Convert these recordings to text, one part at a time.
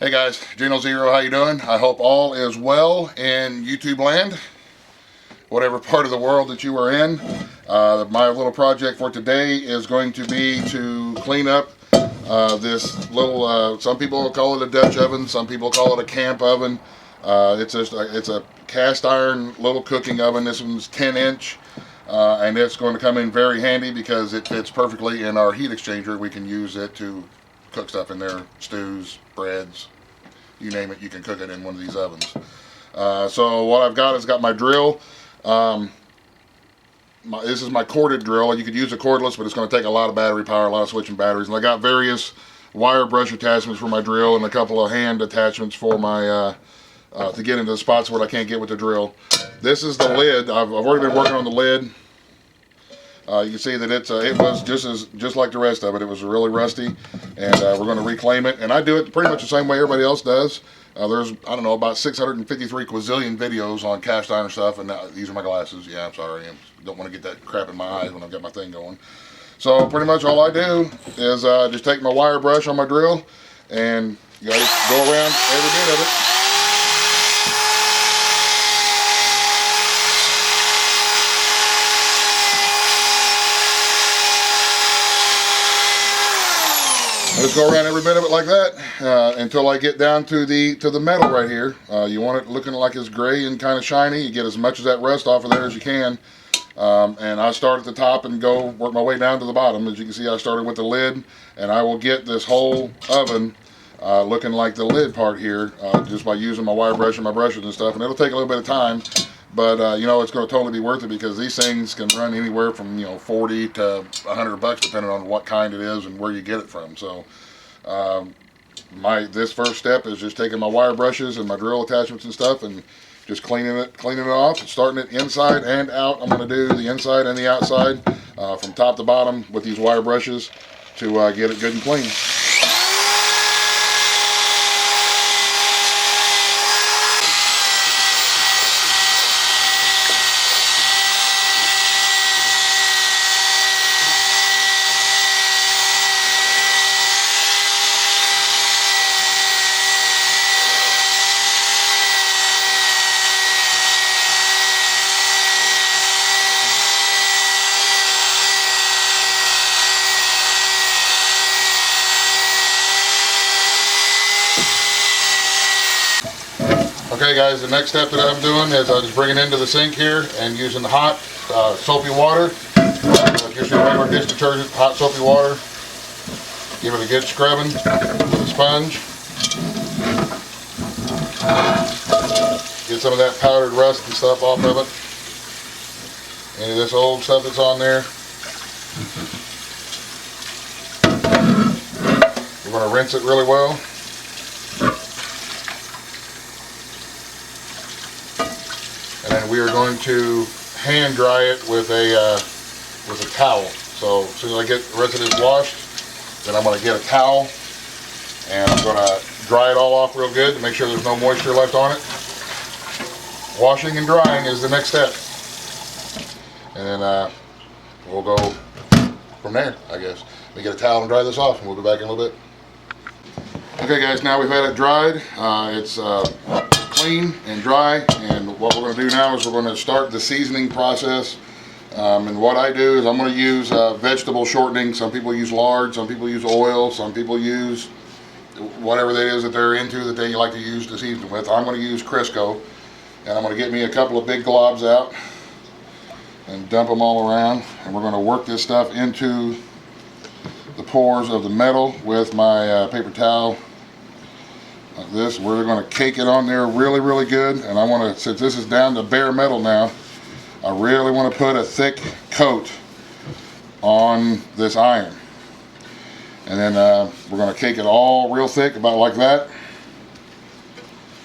Hey guys, Geno Zero, how you doing? I hope all is well in YouTube land, whatever part of the world that you are in. My little project for today is going to be to clean up this little, some people call it a Dutch oven, some people call it a camp oven. It's a cast iron little cooking oven. This one's 10-inch. And it's going to come in very handy because it fits perfectly in our heat exchanger. We can use it to cook stuff in there, stews, breads, you name it, you can cook it in one of these ovens. So what I've got is got my drill. This is my corded drill. You could use a cordless, but it's going to take a lot of battery power, a lot of switching batteries. And I got various wire brush attachments for my drill and a couple of hand attachments for my to get into the spots where I can't get with the drill. This is the lid. I've already been working on the lid. You can see that it was just like the rest of it. It was really rusty, and we're going to reclaim it. And I do it pretty much the same way everybody else does. There's, I don't know, about 653 quazillion videos on cast iron stuff, and these are my glasses. Yeah, I'm sorry. I don't want to get that crap in my eyes when I've got my thing going. So pretty much all I do is just take my wire brush on my drill and go around every bit of it. Just go around every bit of it like that until I get down to the metal right here. You want it looking like it's gray and kind of shiny. You get as much of that rust off of there as you can. And I start at the top and go work my way down to the bottom. As you can see, I started with the lid, and I will get this whole oven looking like the lid part here just by using my wire brush and my brushes and stuff. And it'll take a little bit of time, but you know, it's going to totally be worth it because these things can run anywhere from, you know, 40 to 100 bucks depending on what kind it is and where you get it from. So this first step is just taking my wire brushes and my drill attachments and stuff and just cleaning it off, starting it inside and out. I'm going to do the inside and the outside from top to bottom with these wire brushes to get it good and clean. Okay guys, the next step that I'm doing is I'm just bringing it into the sink here and using the hot soapy water, just your regular dish detergent, hot soapy water. Give it a good scrubbing with a sponge. Get some of that powdered rust and stuff off of it. Any of this old stuff that's on there. We're going to rinse it really well. And then we are going to hand dry it with a towel. So as soon as I get the rest of this washed, then I'm going to get a towel and I'm going to dry it all off real good to make sure there's no moisture left on it. Washing and drying is the next step. And then we'll go from there, I guess. We get a towel and dry this off and we'll go back in a little bit. Okay guys, now we've had it dried. It's clean and dry, and what we're going to do now is we're going to start the seasoning process. And what I do is I'm going to use vegetable shortening. Some people use lard, some people use oil, some people use whatever that is that they're into that they like to use to season with. I'm going to use Crisco, and I'm going to get me a couple of big globs out and dump them all around, and we're going to work this stuff into the pores of the metal with my paper towel. Like this. We're going to cake it on there really good, and I want to, since this is down to bare metal now, I really want to put a thick coat on this iron. And then we're going to cake it all real thick, about like that,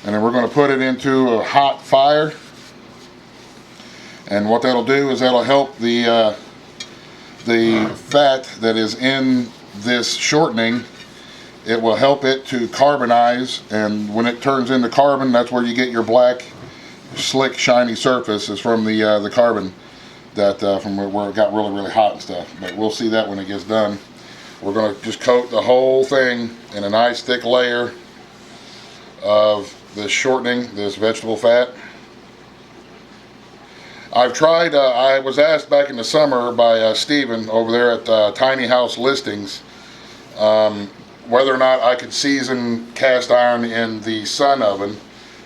and then we're going to put it into a hot fire. And what that'll do is that'll help the fat that is in this shortening. It will help it to carbonize, and when it turns into carbon, that's where you get your black, slick, shiny surface. Is from the carbon that from where it got really hot and stuff. But we'll see that when it gets done. We're going to just coat the whole thing in a nice thick layer of this shortening, this vegetable fat. I've tried, I was asked back in the summer by Steven over there at Tiny House Listings whether or not I could season cast iron in the sun oven,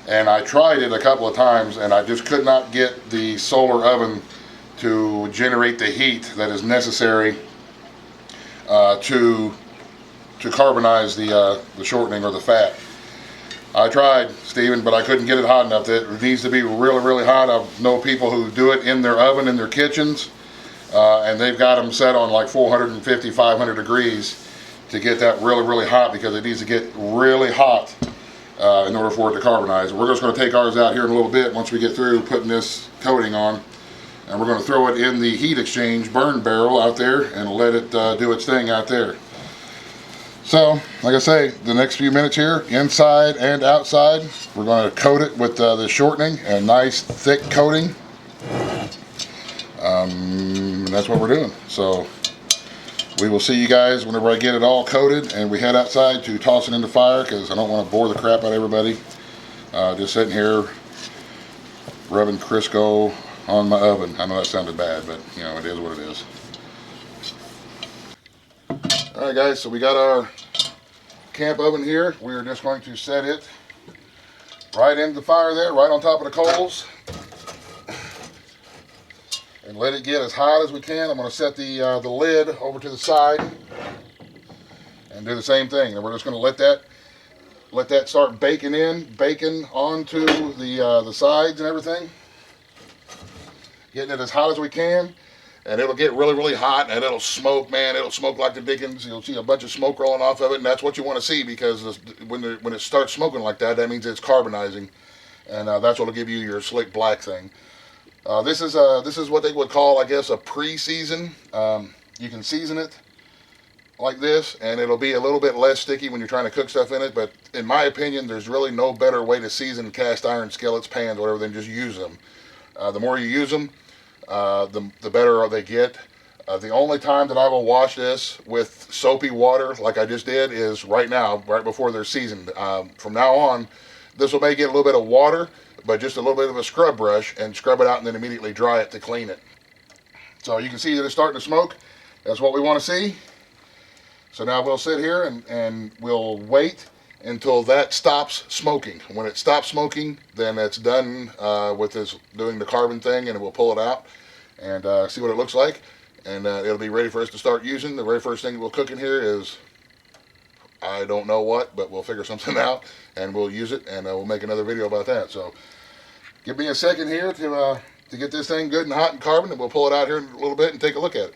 and I tried it a couple of times and I just could not get the solar oven to generate the heat that is necessary to carbonize the shortening or the fat. I tried, Steven, but I couldn't get it hot enough. It needs to be really, really hot. I know people who do it in their oven, in their kitchens, and they've got them set on like 450, 500 degrees to get that really, really hot, because it needs to get really hot in order for it to carbonize. We're just going to take ours out here in a little bit once we get through putting this coating on, and we're going to throw it in the heat exchange burn barrel out there and let it do its thing out there. So, like I say, the next few minutes here, inside and outside, we're going to coat it with the shortening, a nice thick coating. And that's what we're doing. So, we will see you guys whenever I get it all coated and we head outside to toss it in the fire, because I don't want to bore the crap out of everybody. Just sitting here rubbing Crisco on my oven. I know that sounded bad, but you know, it is what it is. Alright guys, so we got our camp oven here. We're just going to set it right into the fire there, right on top of the coals, and let it get as hot as we can. I'm going to set the lid over to the side and do the same thing. And we're just going to let that start baking onto the sides and everything, getting it as hot as we can. And it'll get really, really hot, and it'll smoke, man. It'll smoke like the dickens. You'll see a bunch of smoke rolling off of it, and that's what you want to see, because when it starts smoking like that, that means it's carbonizing, and that's what'll give you your slick black thing. This is what they would call, I guess, a pre-season. You can season it like this, and it'll be a little bit less sticky when you're trying to cook stuff in it. But in my opinion, there's really no better way to season cast iron skillets, pans, whatever, than just use them. The more you use them, the better they get. The only time that I will wash this with soapy water like I just did is right now, right before they're seasoned. From now on, this will may get a little bit of water, but just a little bit of a scrub brush, and scrub it out and then immediately dry it to clean it. So you can see that it's starting to smoke. That's what we want to see. So now we'll sit here and we'll wait until that stops smoking. When it stops smoking, then it's done with this doing the carbon thing, and we'll pull it out and see what it looks like, and it'll be ready for us to start using. The very first thing we'll cook in here is, I don't know what, but we'll figure something out and we'll use it, and we'll make another video about that. So give me a second here to get this thing good and hot and carbon, and we'll pull it out here in a little bit and take a look at it.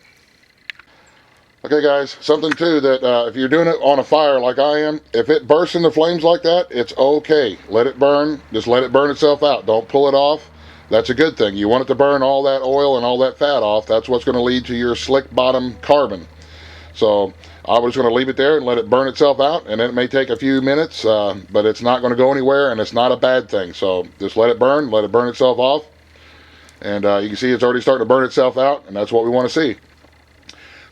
Okay guys, something too that if you're doing it on a fire like I am, if it bursts into flames like that, it's okay. Let it burn. Just let it burn itself out. Don't pull it off. That's a good thing. You want it to burn all that oil and all that fat off. That's what's going to lead to your slick bottom carbon. So I was going to leave it there and let it burn itself out, and it may take a few minutes, but it's not going to go anywhere, and it's not a bad thing. So just let it burn itself off, and you can see it's already starting to burn itself out, and that's what we want to see.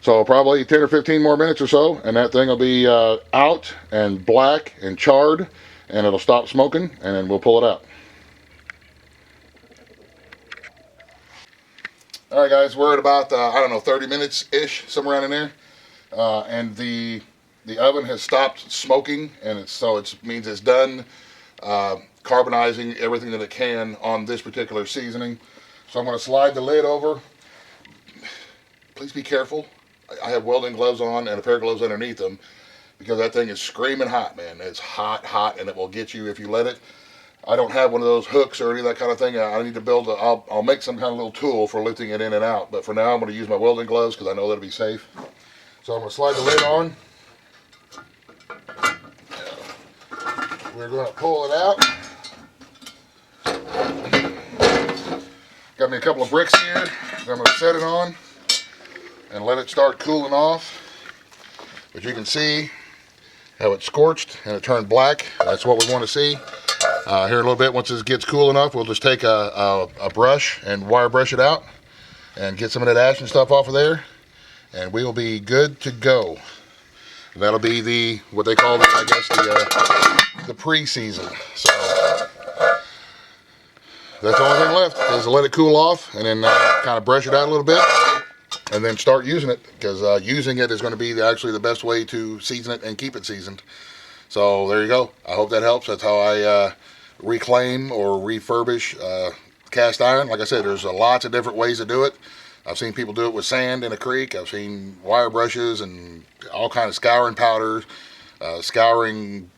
So probably 10 or 15 more minutes or so, and that thing will be out and black and charred, and it'll stop smoking, and then we'll pull it out. All right, guys, we're at about, I don't know, 30 minutes-ish, somewhere around in there. And the oven has stopped smoking, and so it means it's done carbonizing everything that it can on this particular seasoning. So I'm going to slide the lid over. Please be careful. I have welding gloves on and a pair of gloves underneath them, because that thing is screaming hot, man. It's hot, hot, and it will get you if you let it. I don't have one of those hooks or any of that kind of thing. I need to build I'll make some kind of little tool for lifting it in and out. But for now, I'm going to use my welding gloves because I know that'll be safe. So I'm going to slide the lid on. We're going to pull it out. Got me a couple of bricks here that I'm going to set it on and let it start cooling off. But you can see how it's scorched and it turned black. That's what we want to see. Here in a little bit, once this gets cool enough, we'll just take a brush and wire brush it out and get some of that ash and stuff off of there, and we will be good to go. That'll be what they call, I guess, the pre-season. So that's the only thing left is to let it cool off and then kind of brush it out a little bit and then start using it, because using it is going to be actually the best way to season it and keep it seasoned. So there you go. I hope that helps. That's how I reclaim or refurbish cast iron. Like I said, there's lots of different ways to do it. I've seen people do it with sand in a creek. I've seen wire brushes and all kinds of scouring powders, scouring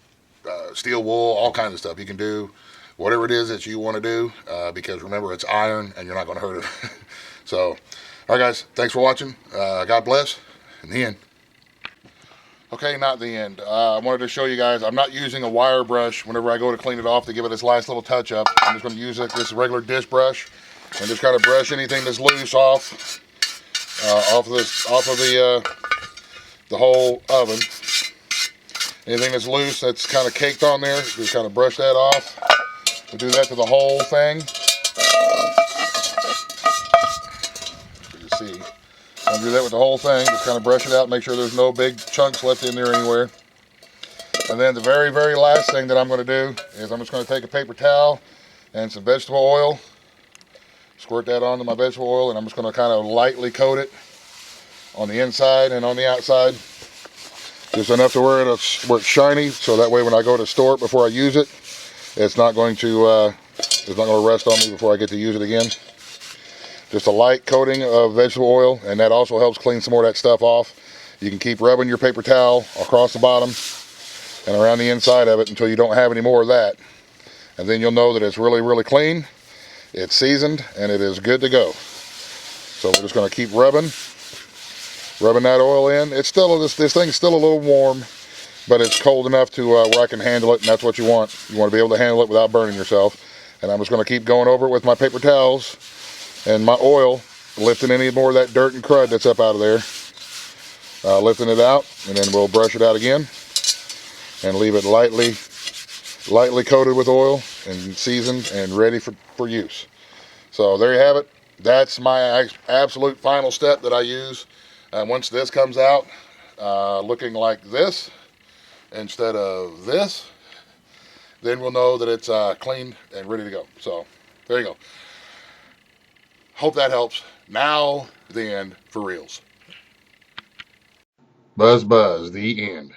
steel wool, all kinds of stuff. You can do whatever it is that you want to do, because remember, it's iron and you're not going to hurt it. So, all right, guys, thanks for watching. God bless. In the end. Okay, not the end. I wanted to show you guys, I'm not using a wire brush whenever I go to clean it off to give it this last little touch up. I'm just going to use this regular dish brush and just kind of brush anything that's loose off of the whole oven. Anything that's loose that's kind of caked on there, just kind of brush that off. We'll do that to the whole thing. You can see. I'll do that with the whole thing. Just kind of brush it out, make sure there's no big chunks left in there anywhere. And then the very, very last thing that I'm going to do is I'm just going to take a paper towel and some vegetable oil, squirt that onto my vegetable oil, and I'm just going to kind of lightly coat it on the inside and on the outside. Just enough to where it's shiny, so that way when I go to store it before I use it, it's not going to rust on me before I get to use it again. Just a light coating of vegetable oil, and that also helps clean some more of that stuff off. You can keep rubbing your paper towel across the bottom and around the inside of it until you don't have any more of that. And then you'll know that it's really, really clean, it's seasoned, and it is good to go. So we're just going to keep rubbing that oil in. It's still, this thing's still a little warm, but it's cold enough to where I can handle it, and that's what you want. You want to be able to handle it without burning yourself. And I'm just going to keep going over it with my paper towels and my oil, lifting any more of that dirt and crud that's up out of there. Lifting it out, and then we'll brush it out again and leave it lightly coated with oil and seasoned and ready for use. So there you have it. That's my absolute final step that I use. Once this comes out looking like this instead of this, then we'll know that it's clean and ready to go. So there you go. Hope that helps. Now the end for reals. Buzz, the end.